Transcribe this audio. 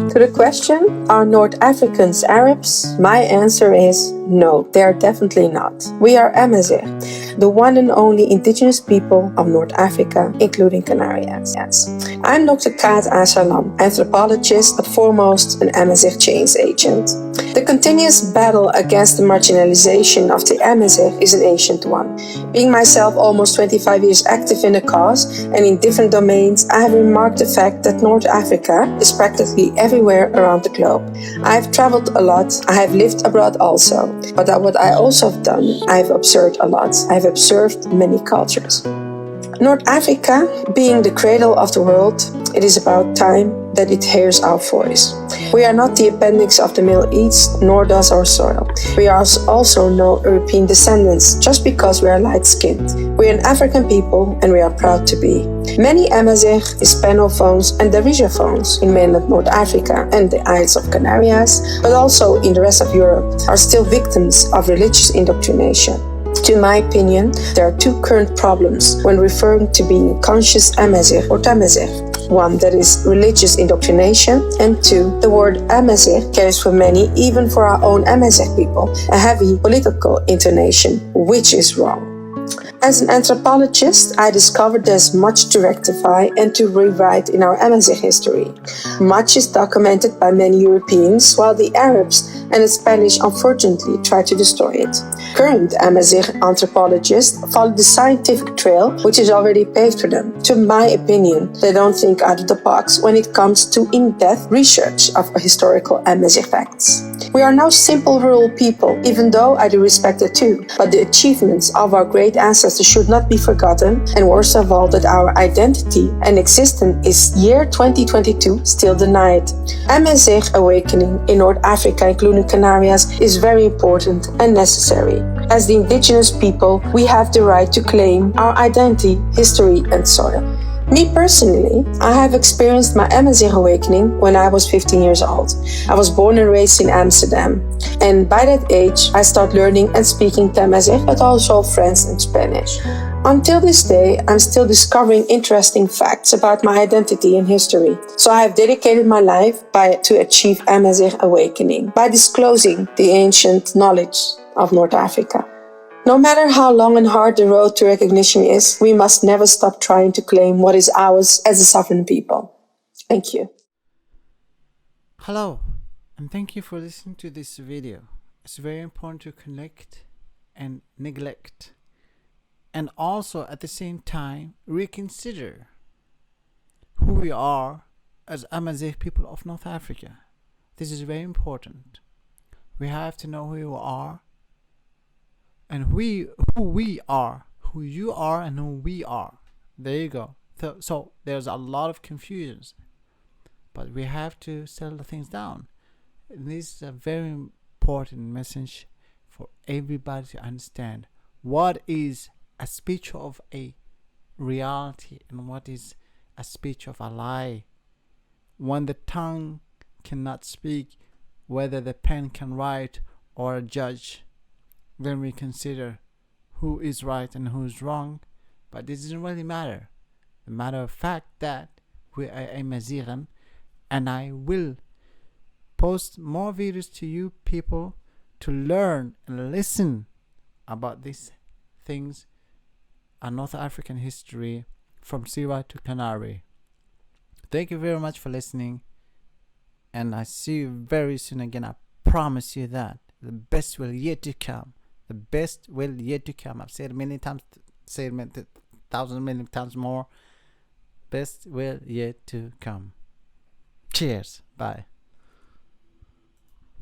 To the question, are North Africans Arabs? My answer is no, they are definitely not. We are Amazigh, the one and only indigenous people of North Africa, including Canarians. I'm Dr. Kaat Asalam, anthropologist, but foremost an Amazigh change agent. The continuous battle against the marginalization of the Amazigh is an ancient one. Being myself almost 25 years active in the cause and in different domains, I have remarked the fact that North Africa is practically everywhere around the globe. I have traveled a lot, I have lived abroad also, but what I also have done, I have observed a lot. I have observed many cultures. North Africa, being the cradle of the world, it is about time that it hears our voice. We are not the appendix of the Middle East, nor does our soil. We are also no European descendants, just because we are light-skinned. We are an African people, and we are proud to be. Many Amazigh, Hispanophones and Darijophones in mainland North Africa and the Isles of Canarias, but also in the rest of Europe, are still victims of religious indoctrination. To my opinion, there are two current problems when referring to being a conscious Amazigh or Tamazgha. One, that is religious indoctrination, and two, the word Amazigh carries for many, even for our own Amazigh people, a heavy political intonation, which is wrong. As an anthropologist, I discovered there's much to rectify and to rewrite in our Amazigh history. Much is documented by many Europeans, while the Arabs and the Spanish unfortunately try to destroy it. Current Amazigh anthropologists follow the scientific trail which is already paved for them. To my opinion, they don't think out of the box when it comes to in-depth research of historical Amazigh facts. We are now simple rural people, even though I do respect it too, but the achievements of our great ancestors should not be forgotten, and worst of all that our identity and existence is year 2022 still denied. Amazigh awakening in North Africa, including Canarias, is very important and necessary. As the indigenous people, we have the right to claim our identity, history and soil. Me personally, I have experienced my Amazigh awakening when I was 15 years old. I was born and raised in Amsterdam, and by that age I started learning and speaking Tamazgha, but also French and Spanish. Until this day, I'm still discovering interesting facts about my identity and history. So I have dedicated my life to achieve Amazigh awakening by disclosing the ancient knowledge of North Africa. No matter how long and hard the road to recognition is, we must never stop trying to claim what is ours as a sovereign people. Thank you. Hello, and thank you for listening to this video. It's very important to connect and neglect, and also at the same time reconsider who we are as Amazigh people of North Africa. This is very important. We have to know who you are, and who you are and who we are. There you go. So there's a lot of confusions, but we have to settle the things down. And this is a very important message for everybody to understand what is a speech of a reality and what is a speech of a lie. When the tongue cannot speak, whether the pen can write or judge, then we consider who is right and who is wrong. But this doesn't really matter. The matter of fact that we are Imazighen, and I will post more videos to you people to learn and listen about these things, a North African history from Siwa to Canary. Thank you very much for listening, and I see you very soon again. I promise you that the best will yet to come. The best will yet to come. I've said it many times, said it thousands, many times more. Best will yet to come. Cheers. Bye.